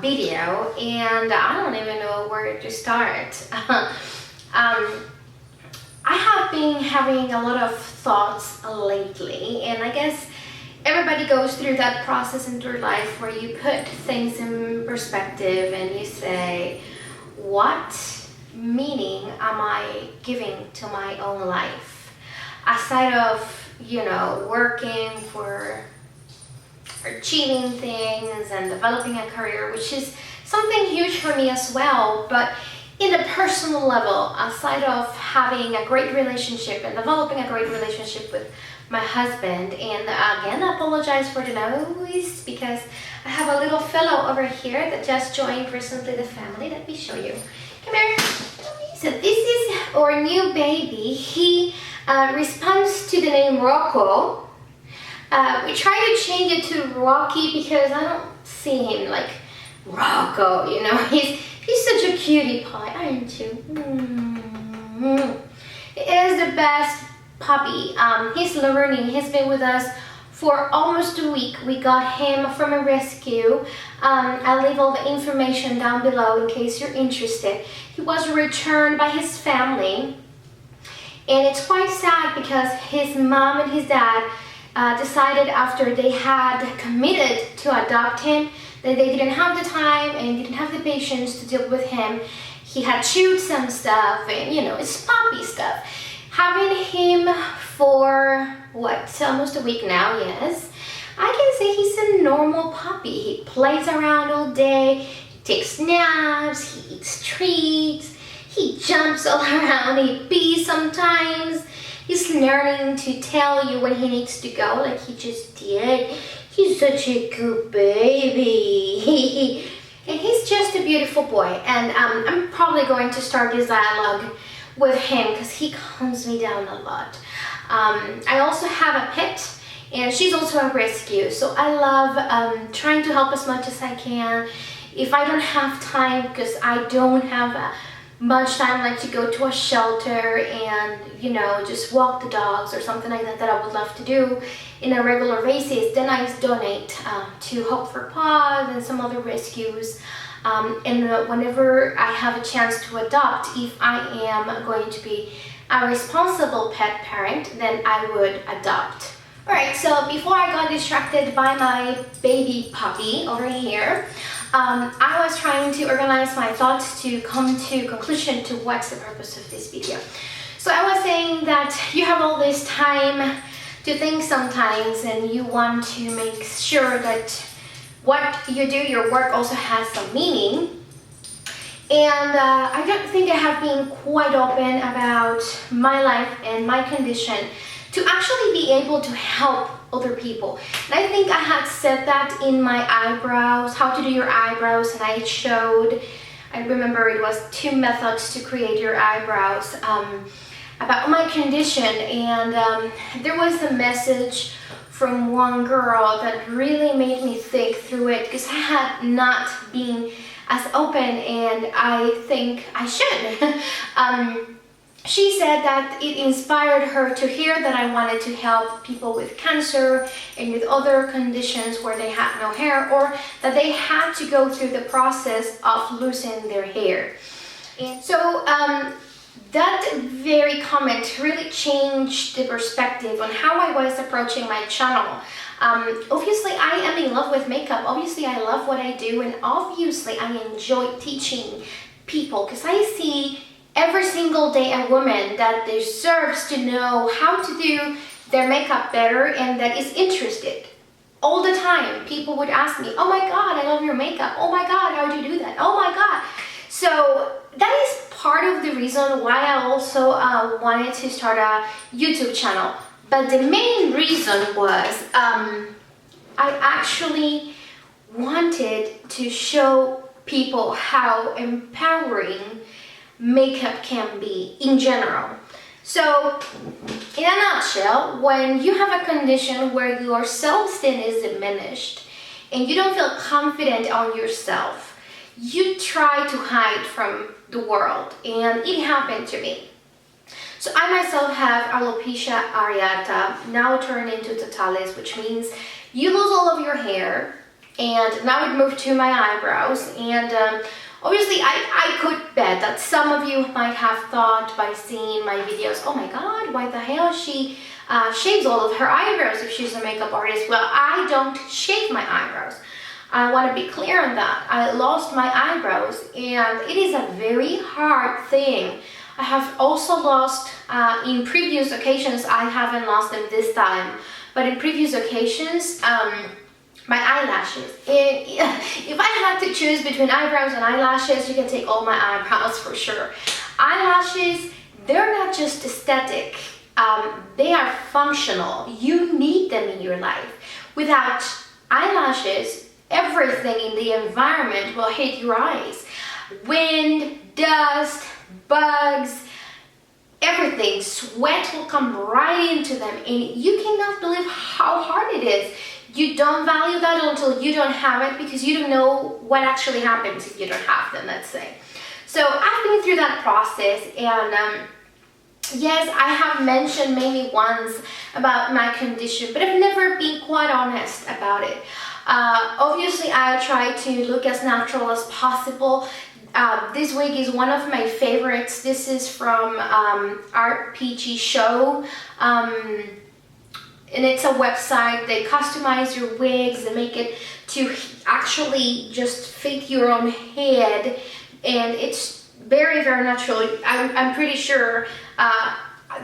video, and I don't even know where to start. I have been having a lot of thoughts lately, and I guess everybody goes through that process in their life where you put things in perspective and you say, what meaning am I giving to my own life? Aside of, working for achieving things and developing a career, which is something huge for me as well, but in a personal level, aside of having a great relationship and developing a great relationship with my husband, and again, I apologize for the noise because I have a little fellow over here that just joined recently the family. Let me show you. Come here. So this is our new baby. He responds to the name Rocco. We try to change it to Rocky because I don't see him like Rocco, He's such a cutie pie, aren't you? He is the best puppy. He's learning. He's been with us for almost a week. We got him from a rescue. I'll leave all the information down below in case you're interested. He was returned by his family, and it's quite sad because his mom and his dad decided after they had committed to adopt him that they didn't have the time and didn't have the patience to deal with him. He had chewed some stuff and it's puppy stuff. Having him for almost a week now, yes, I can say he's a normal puppy. He plays around all day, he takes naps, he eats treats, he jumps all around, he pees sometimes. He's learning to tell you when he needs to go, like he just did. He's such a good baby. And he's just a beautiful boy. And I'm probably going to start this dialogue with him because he calms me down a lot. I also have a pet, and she's also a rescue. So I love trying to help as much as I can. If I don't have time, because I don't have much time, like to go to a shelter and just walk the dogs or something like that I would love to do in a regular basis, then I donate to Hope for Paws and some other rescues. And whenever I have a chance to adopt, if I am going to be a responsible pet parent, then I would adopt. Alright, so before I got distracted by my baby puppy over here, I was trying to organize my thoughts to come to conclusion to what's the purpose of this video. So I was saying that you have all this time to think sometimes, and you want to make sure that what you do, your work, also has some meaning. And I don't think I have been quite open about my life and my condition to actually be able to help other people. And I think I had said that in my eyebrows, how to do your eyebrows, and I remember it was 2 methods to create your eyebrows about my condition. And there was a message from one girl that really made me think through it, because I had not been as open, and I think I should. She said that it inspired her to hear that I wanted to help people with cancer and with other conditions where they had no hair, or that they had to go through the process of losing their hair. And so that very comment really changed the perspective on how I was approaching my channel. Obviously, I am in love with makeup. Obviously, I love what I do, and obviously, I enjoy teaching people, because I see every single day a woman that deserves to know how to do their makeup better and that is interested. All the time, people would ask me, oh my God, I love your makeup. Oh my God, how do you do that? Oh my God. So that is part of the reason why I also wanted to start a YouTube channel. But the main reason was I actually wanted to show people how empowering makeup can be in general. So in a nutshell, when you have a condition where your self-esteem is diminished and you don't feel confident on yourself, you try to hide from the world, and it happened to me. So I myself have alopecia areata, now turned into totalis, which means you lose all of your hair And now it moved to my eyebrows, and obviously I could bet that some of you might have thought by seeing my videos, oh my god, why the hell she shaves all of her eyebrows if she's a makeup artist. Well, I don't shave my eyebrows. I want to be clear on that. I lost my eyebrows, and it is a very hard thing. I have also lost, in previous occasions, I haven't lost them this time, but in previous occasions, my eyelashes. If I had to choose between eyebrows and eyelashes, you can take all my eyebrows for sure. Eyelashes, they're not just aesthetic, they are functional. You need them in your life. Without eyelashes, everything in the environment will hit your eyes. Wind, dust, bugs, everything, sweat will come right into them, and you cannot believe how hard it is. You don't value that until you don't have it, because you don't know what actually happens if you don't have them, let's say. So I've been through that process, and yes, I have mentioned maybe once about my condition, but I've never been quite honest about it. Obviously, I try to look as natural as possible. This wig is one of my favorites. This is from RPG Show. And it's a website. They customize your wigs and make it to actually just fit your own head, and it's very, very natural. I'm pretty sure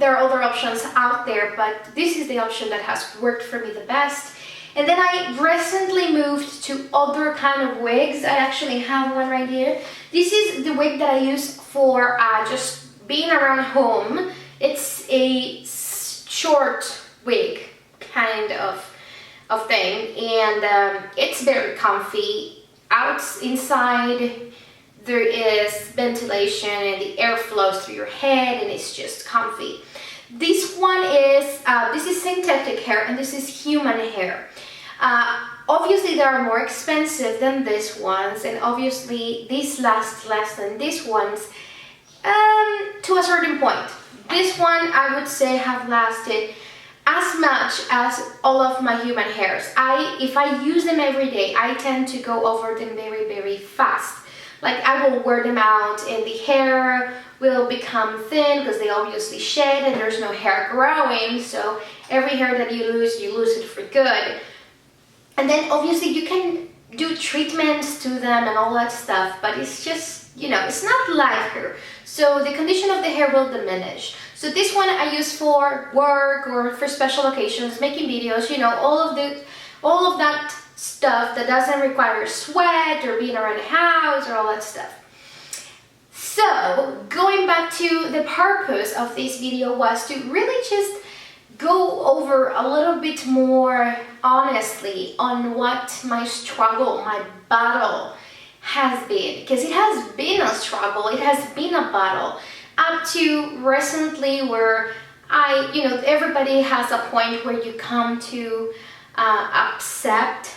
there are other options out there, but this is the option that has worked for me the best. And then I recently moved to other kind of wigs. I actually have one right here. This is the wig that I use for just being around home. It's a short wig kind of thing, and it's very comfy. Inside there is ventilation and the air flows through your head, and it's just comfy. This one is this is synthetic hair, and this is human hair. Obviously they are more expensive than these ones, and obviously these last less than these ones to a certain point. This one I would say have lasted as much as all of my human hairs. If I use them every day, I tend to go over them very, very fast. Like, I will wear them out and the hair will become thin because they obviously shed and there's no hair growing, so every hair that you lose it for good. And then obviously you can do treatments to them and all that stuff, but it's just, you know, it's not live hair, so the condition of the hair will diminish. So this one I use for work or for special occasions, making videos, you know, all of that stuff that doesn't require sweat or being around the house or all that stuff. So going back to the purpose of this video was to really just go over a little bit more honestly on what my struggle, my battle has been, because it has been a struggle, it has been a battle. Up to recently, where everybody has a point where you come to accept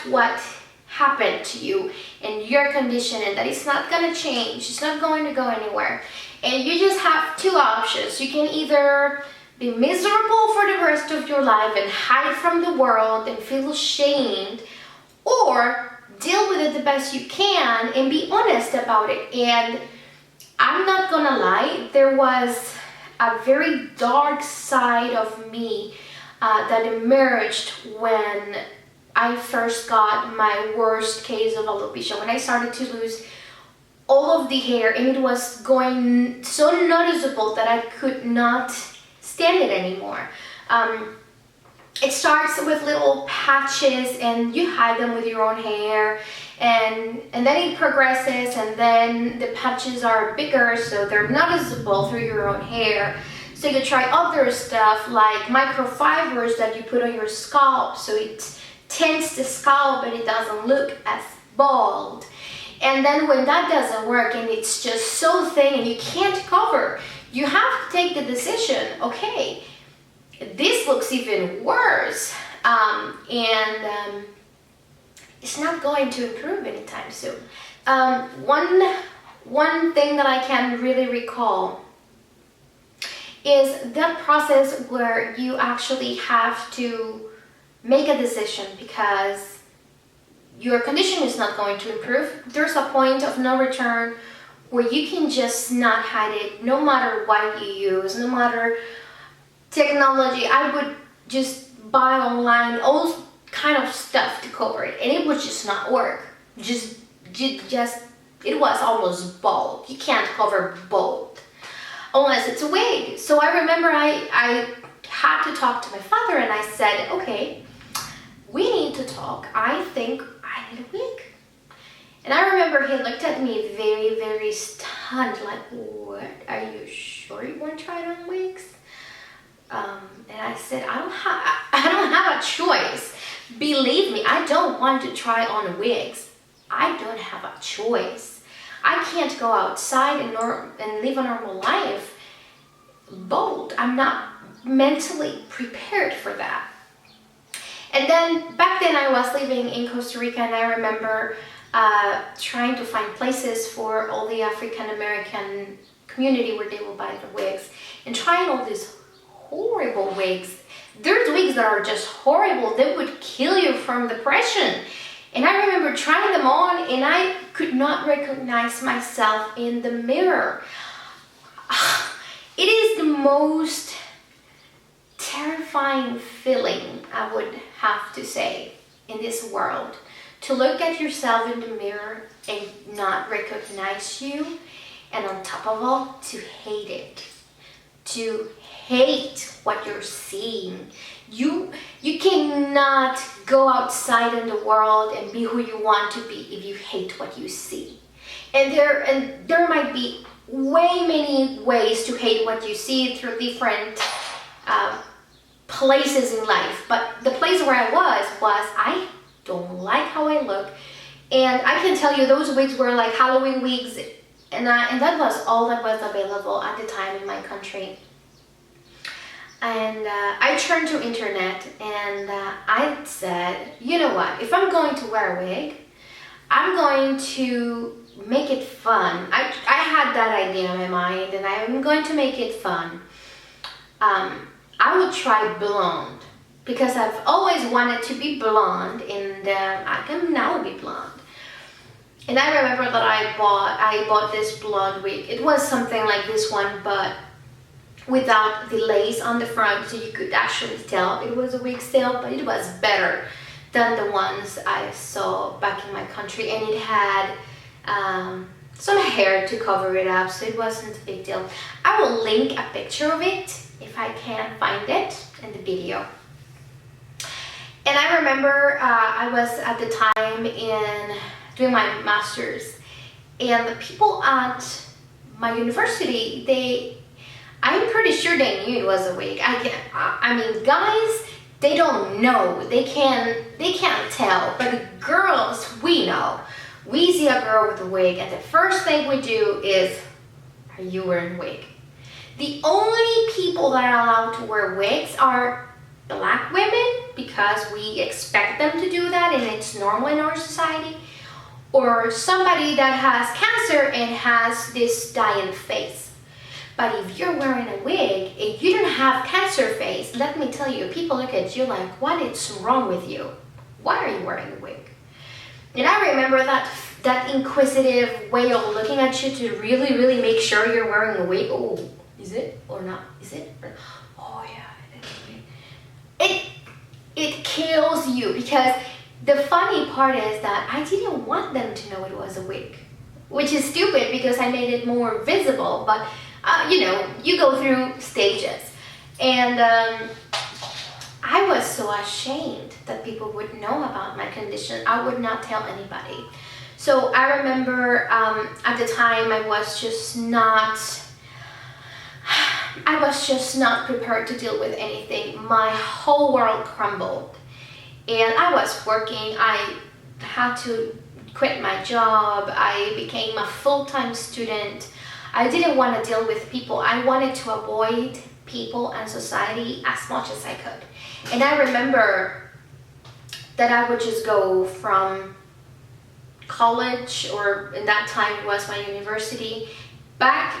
what happened to you and your condition, and that it's not going to change, it's not going to go anywhere. And you just have two options. You can either be miserable for the rest of your life and hide from the world and feel ashamed, or deal with it the best you can and be honest about it. And I'm not gonna lie, there was a very dark side of me that emerged when I first got my worst case of alopecia, when I started to lose all of the hair, and it was going so noticeable that I could not stand it anymore. It starts with little patches and you hide them with your own hair, and then it progresses, and then the patches are bigger so they're noticeable through your own hair. So you try other stuff like microfibers that you put on your scalp, so it tints the scalp and it doesn't look as bald. And then when that doesn't work and it's just so thin and you can't cover, you have to take the decision, okay, this looks even worse, and it's not going to improve anytime soon. One thing that I can really recall is that process where you actually have to make a decision, because your condition is not going to improve. There's a point of no return where you can just not hide it, no matter what you use, no matter technology. I would just buy online all kind of stuff to cover it, and it would just not work. It was almost bald. You can't cover bald unless it's a wig. So I remember I had to talk to my father, and I said, okay, we need to talk. I think I need a wig. And I remember he looked at me very, very stunned, like, what? Are you sure you want to try it on wigs? And I said, I don't have a choice. Believe me, I don't want to try on wigs. I don't have a choice. I can't go outside and live a normal life bald. I'm not mentally prepared for that. And then back then I was living in Costa Rica, and I remember trying to find places for all the African American community where they will buy the wigs, and trying all these horrible wigs. There's wigs that are just horrible. They would kill you from depression. And I remember trying them on, and I could not recognize myself in the mirror. It is the most terrifying feeling, I would have to say, in this world. To look at yourself in the mirror and not recognize you, and on top of all, to hate it. To hate what you're seeing. You cannot go outside in the world and be who you want to be if you hate what you see. And there might be way many ways to hate what you see through different places in life. But the place where I was I don't like how I look. And I can tell you those wigs were like Halloween wigs, and that was all that was available at the time in my country. And I turned to internet, and I said, you know what, if I'm going to wear a wig, I'm going to make it fun. I had that idea in my mind, and I'm going to make it fun. I would try blonde, because I've always wanted to be blonde, and I can now be blonde. And I remember that I bought this blonde wig. It was something like this one, but without the lace on the front, so you could actually tell it was a wig still, but it was better than the ones I saw back in my country, and it had some hair to cover it up, so it wasn't a big deal. I will link a picture of it if I can find it in the video. And I remember I was at the time doing my master's, and the people at my university, I'm pretty sure they knew it was a wig. I mean, guys, they don't know. They can't tell. But the girls, we know. We see a girl with a wig, and the first thing we do is, are you wearing a wig? The only people that are allowed to wear wigs are Black women, because we expect them to do that and it's normal in our society, or somebody that has cancer and has this dying face. But if you're wearing a wig and you don't have cancer face, let me tell you, people look at you like, what is wrong with you? Why are you wearing a wig? And I remember that inquisitive way of looking at you to really, really make sure you're wearing a wig. Oh, is it or not? Is it? Oh yeah, it is a wig. It kills you, because the funny part is that I didn't want them to know it was a wig, which is stupid because I made it more visible, but you know, you go through stages. And I was so ashamed that people would know about my condition. I would not tell anybody. So I remember at the time I was just not prepared to deal with anything. My whole world crumbled. And I was working. I had to quit my job. I became a full-time student. I didn't want to deal with people. I wanted to avoid people and society as much as I could. And I remember that I would just go from college, or in that time it was my university, back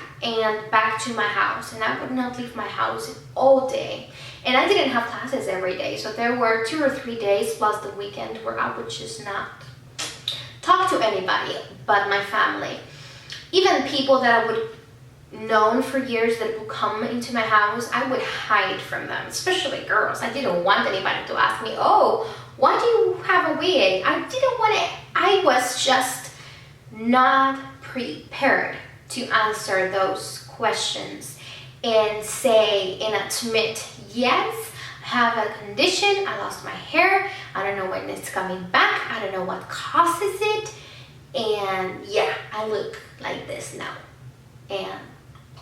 to my house, and I would not leave my house all day. And I didn't have classes every day, so there were 2 or 3 days plus the weekend where I would just not talk to anybody but my family. Even people that I would known for years that would come into my house, I would hide from them, especially girls. I didn't want anybody to ask me, oh, why do you have a wig? I didn't want it. I was just not prepared to answer those questions and say and admit, yes, I have a condition, I lost my hair, I don't know when it's coming back, I don't know what causes it, and yeah, I look like this now. And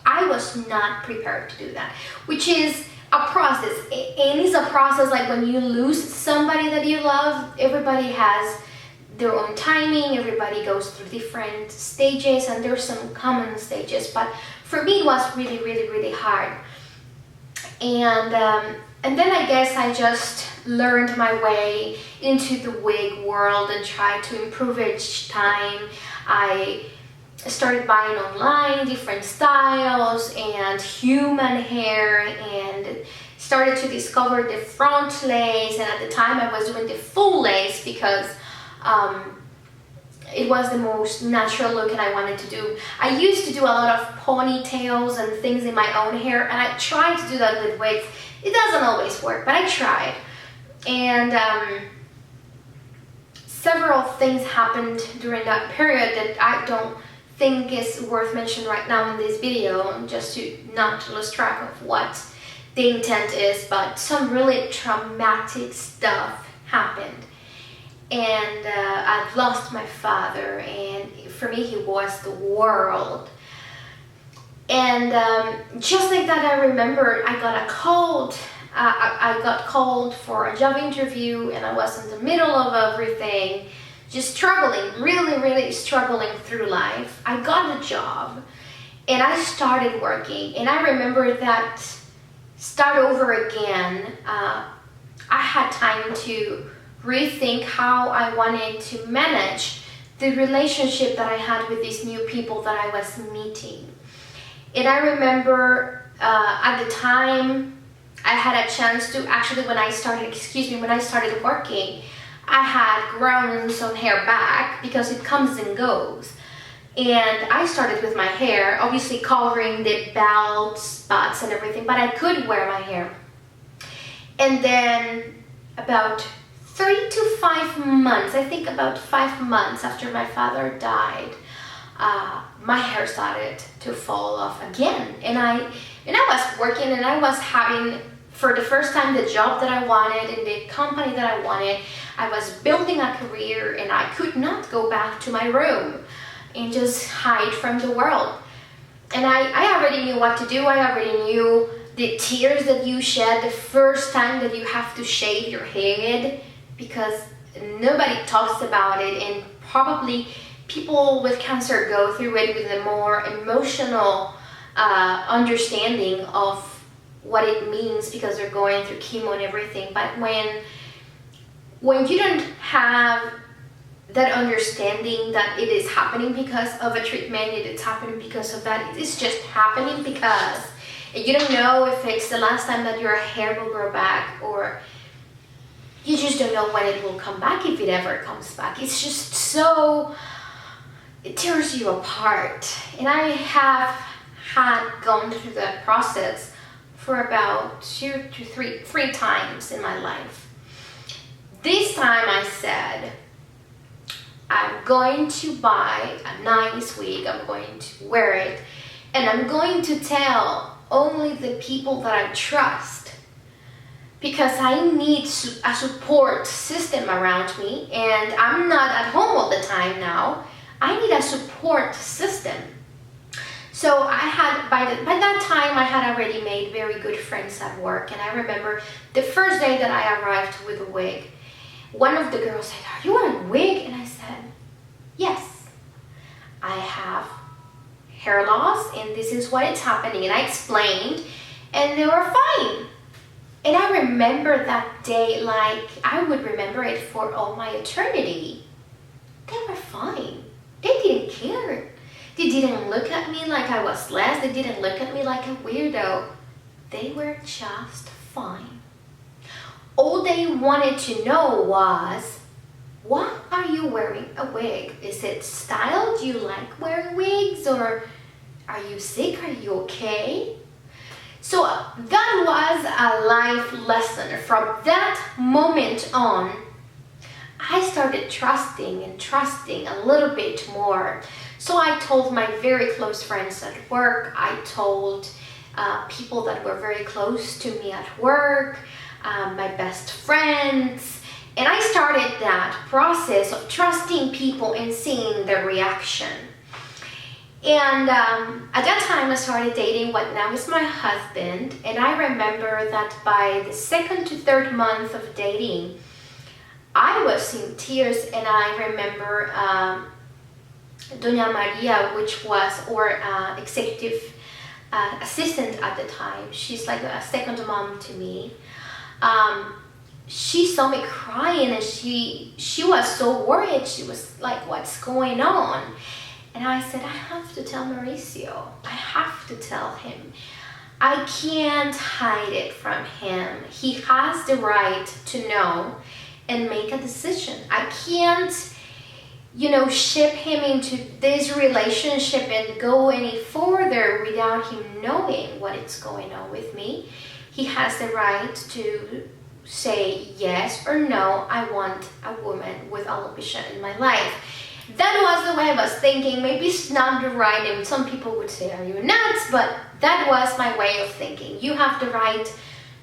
I was not prepared to do that, which is a process. And it's a process like when you lose somebody that you love, everybody has their own timing, everybody goes through different stages, and there's some common stages. But for me, it was really, really, really hard. And then I guess I just learned my way into the wig world and tried to improve each time. I started buying online different styles and human hair, and started to discover the front lace. And at the time I was doing the full lace because it was the most natural look and I wanted to do. I used to do a lot of ponytails and things in my own hair, and I tried to do that with wigs. It doesn't always work, but I tried. And several things happened during that period that I don't think is worth mentioning right now in this video, just to not lose track of what the intent is, but some really traumatic stuff happened. And I've lost my father, and for me he was the world. And just like that, I remember I got a cold. I got called for a job interview, and I was in the middle of everything, just struggling, really, really struggling through life. I got a job, and I started working. And I remember that start over again, I had time to rethink how I wanted to manage the relationship that I had with these new people that I was meeting. And I remember at the time I had a chance to actually, when I started working, I had grown some hair back because it comes and goes. And I started with my hair, obviously covering the bald spots and everything, but I could wear my hair. And then about 3 to 5 months, I think about 5 months after my father died, my hair started to fall off again. And I was working, and I was having, for the first time, the job that I wanted and the company that I wanted. I was building a career, and I could not go back to my room and just hide from the world. And I already knew what to do. I already knew the tears that you shed the first time that you have to shave your head, because nobody talks about it, and probably people with cancer go through it with a more emotional understanding of what it means, because they're going through chemo and everything. But when you don't have that understanding that it is happening because of a treatment, it is happening because of that, it is just happening because, and you don't know if it's the last time that your hair will grow back, or you just don't know when it will come back, if it ever comes back. It's just so, it tears you apart. And I have had gone through that process for about 2 to 3 times in my life. This time I said, I'm going to buy a nice wig, I'm going to wear it, and I'm going to tell only the people that I trust, because I need a support system around me, and I'm not at home all the time now. I need a support system. So I had, by that time, I had already made very good friends at work. And I remember the first day that I arrived with a wig, one of the girls said, "Are you wearing a wig?" And I said, "Yes, I have hair loss, and this is what is happening." And I explained, and they were fine. And I remember that day like I would remember it for all my eternity. They were fine. They didn't care. They didn't look at me like I was less. They didn't look at me like a weirdo. They were just fine. All they wanted to know was, why are you wearing a wig? Is it style? Do you like wearing wigs? Or are you sick? Are you okay? So that was a life lesson. From that moment on, I started trusting a little bit more. So I told my very close friends at work, I told people that were very close to me at work, my best friends, and I started that process of trusting people and seeing their reaction. And at that time I started dating what now is my husband, and I remember that by the second to third month of dating, I was in tears. And I remember Doña Maria, which was our executive assistant at the time, she's like a second mom to me. She saw me crying, and she was so worried. She was like, what's going on? And I said, I have to tell Mauricio. I have to tell him. I can't hide it from him. He has the right to know and make a decision. I can't, ship him into this relationship and go any further without him knowing what is going on with me. He has the right to say yes or no. I want a woman with alopecia in my life. That was the way I was thinking. Maybe it's not the right, and some people would say, are you nuts? But that was my way of thinking. You have the right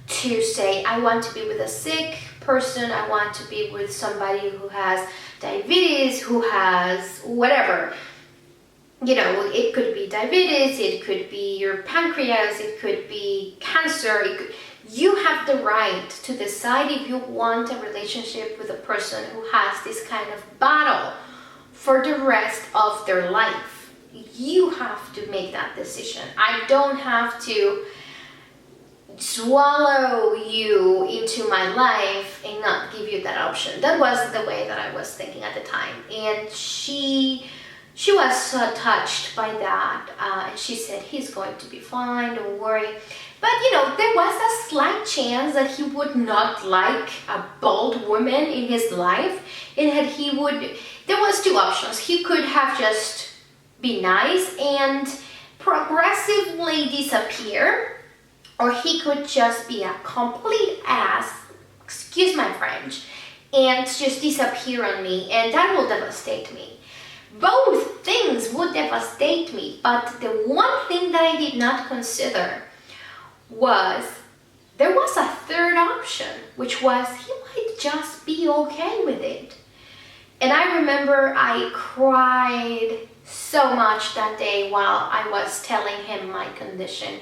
to say, I want to be with a sick person. I want to be with somebody who has diabetes, who has whatever. It could be diabetes, it could be your pancreas, it could be cancer. You have the right to decide if you want a relationship with a person who has this kind of battle for the rest of their life. You have to make that decision. I don't have to swallow you into my life and not give you that option. That was the way that I was thinking at the time. And she was so touched by that. And she said, he's going to be fine, don't worry. But there was a slight chance that he would not like a bald woman in his life, and that there was two options. He could have just be nice and progressively disappear, or he could just be a complete ass, excuse my French, and just disappear on me, and that will devastate me. Both things would devastate me, but the one thing that I did not consider was there was a third option, which was he might just be okay with it. And I remember I cried so much that day while I was telling him my condition.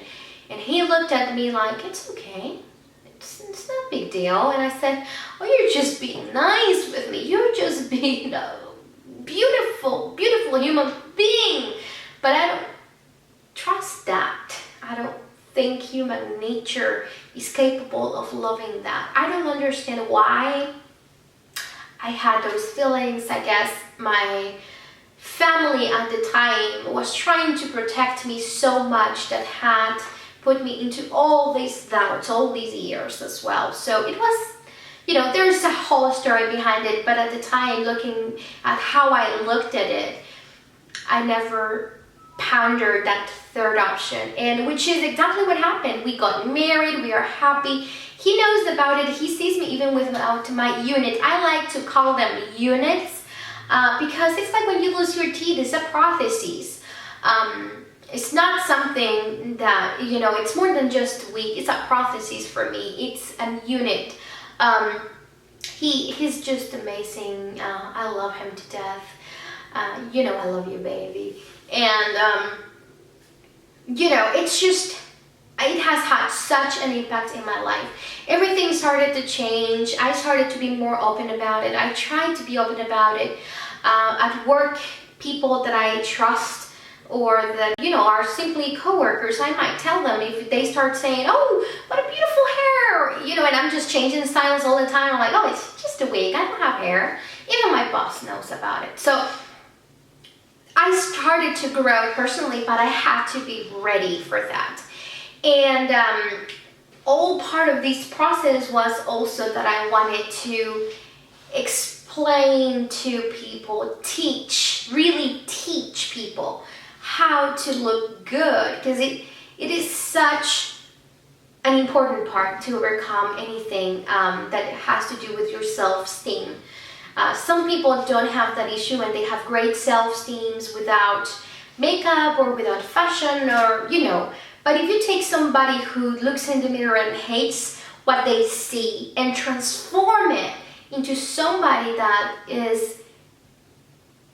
And he looked at me like, it's okay. It's not a big deal. And I said, oh, you're just being nice with me. You're just being a beautiful, beautiful human being. But I don't trust that. I don't think human nature is capable of loving that. I don't understand why I had those feelings. I guess my family at the time was trying to protect me so much that had put me into all these doubts all these years as well. So it was, there's a whole story behind it, but at the time, looking at how I looked at it, I never pondered that third option, and which is exactly what happened. We got married, we are happy. He knows about it. He sees me even without my unit. I like to call them units because it's like when you lose your teeth, it's a prosthesis. It's not something that, it's more than just weak. It's a prosthesis for me. It's a unit. He's just amazing. I love him to death. I love you, baby. And, it's just, it has had such an impact in my life. Everything started to change. I started to be more open about it. I tried to be open about it. At work, people that I trust or that, are simply coworkers, I might tell them if they start saying, oh, what a beautiful hair, and I'm just changing styles all the time. I'm like, oh, it's just a wig. I don't have hair. Even my boss knows about it. So I started to grow personally, but I had to be ready for that. And all part of this process was also that I wanted to express explain to people, really teach people how to look good, because it is such an important part to overcome anything that has to do with your self-esteem. Some people don't have that issue and they have great self-esteems without makeup or without fashion, or but if you take somebody who looks in the mirror and hates what they see and transform it into somebody that is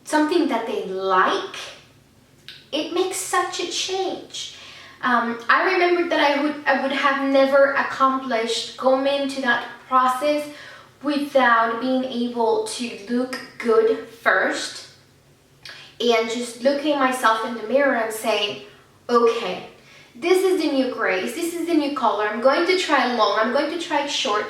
something that they like, it makes such a change. I remember that I would have never accomplished going into that process without being able to look good first and just looking myself in the mirror and saying, okay, this is the new Grace, this is the new color, I'm going to try long, I'm going to try short,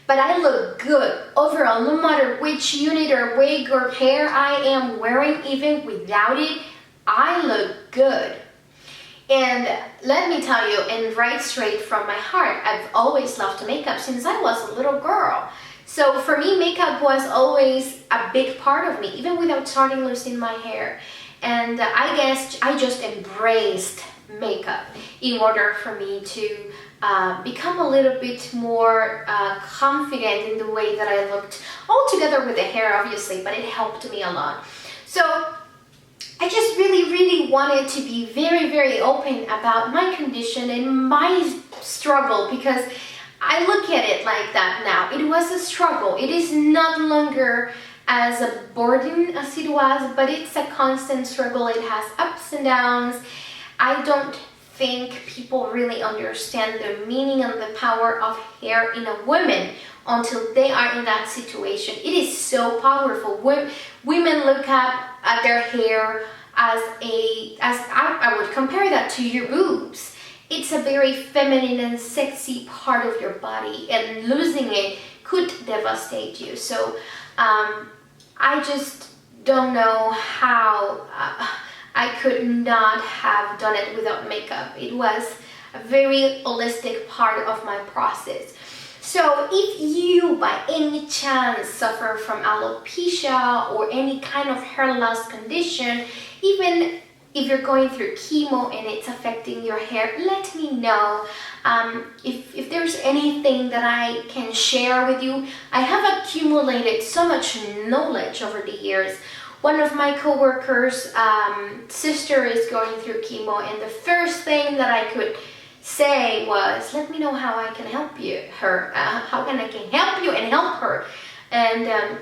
but I look good overall, no matter which unit or wig or hair I am wearing, even without it, I look good. And let me tell you, and right straight from my heart, I've always loved makeup since I was a little girl. So for me, makeup was always a big part of me, even without starting losing my hair. And I guess I just embraced makeup in order for me to become a little bit more confident in the way that I looked, all together with the hair obviously, but it helped me a lot. So I just really wanted to be very open about my condition and my struggle, because I look at it like that now. It was a struggle. It is not longer as a burden as it was, but it's a constant struggle. It has ups and downs. I don't think people really understand the meaning and the power of hair in a woman until they are in that situation. It is so powerful. Women look at their hair as I would compare that to your boobs. It's a very feminine and sexy part of your body, and losing it could devastate you. So I just don't know how I could not have done it without makeup. It was a very holistic part of my process. So if you by any chance suffer from alopecia or any kind of hair loss condition, even if you're going through chemo and it's affecting your hair, let me know. If there's anything that I can share with you, I have accumulated so much knowledge over the years. One of my coworkers' sister is going through chemo, and the first thing that I could say was, let me know how I can help her. How can I help you and help her? And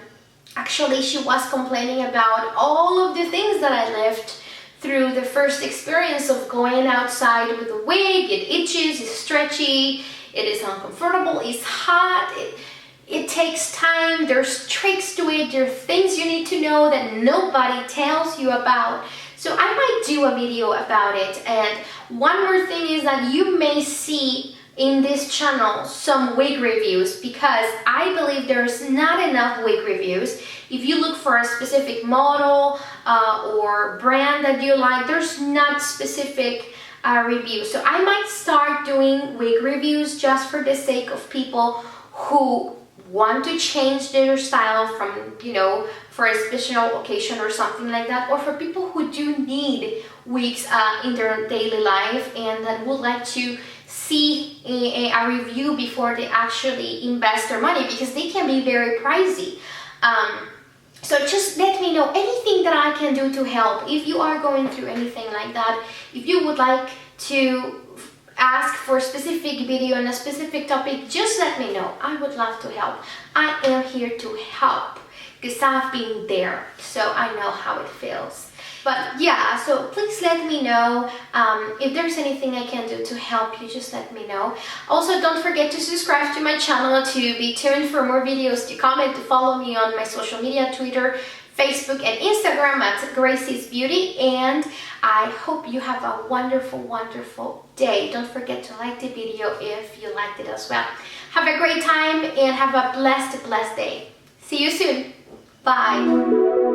actually she was complaining about all of the things that I lived through the first experience of going outside with a wig. It itches, it's stretchy, it is uncomfortable, it's hot, it takes time, there's tricks to it, there are things you need to know that nobody tells you about. So I might do a video about it. And one more thing is that you may see in this channel some wig reviews, because I believe there's not enough wig reviews. If you look for a specific model or brand that you like, there's not specific reviews. So I might start doing wig reviews just for the sake of people who want to change their style from, for a special occasion or something like that, or for people who do need wigs in their daily life and that would like to see a review before they actually invest their money, because they can be very pricey. So just let me know anything that I can do to help. If you are going through anything like that, if you would like to ask for a specific video on a specific topic, just let me know. I would love to help. I am here to help because I've been there, so I know how it feels. But yeah, so please let me know if there's anything I can do to help you. Just let me know. Also, don't forget to subscribe to my channel, to be tuned for more videos, to comment, to follow me on my social media, Twitter, Facebook and Instagram at Gracie's Beauty. And I hope you have a wonderful day. Don't forget to like the video if you liked it as well. Have a great time and have a blessed day. See you soon. Bye.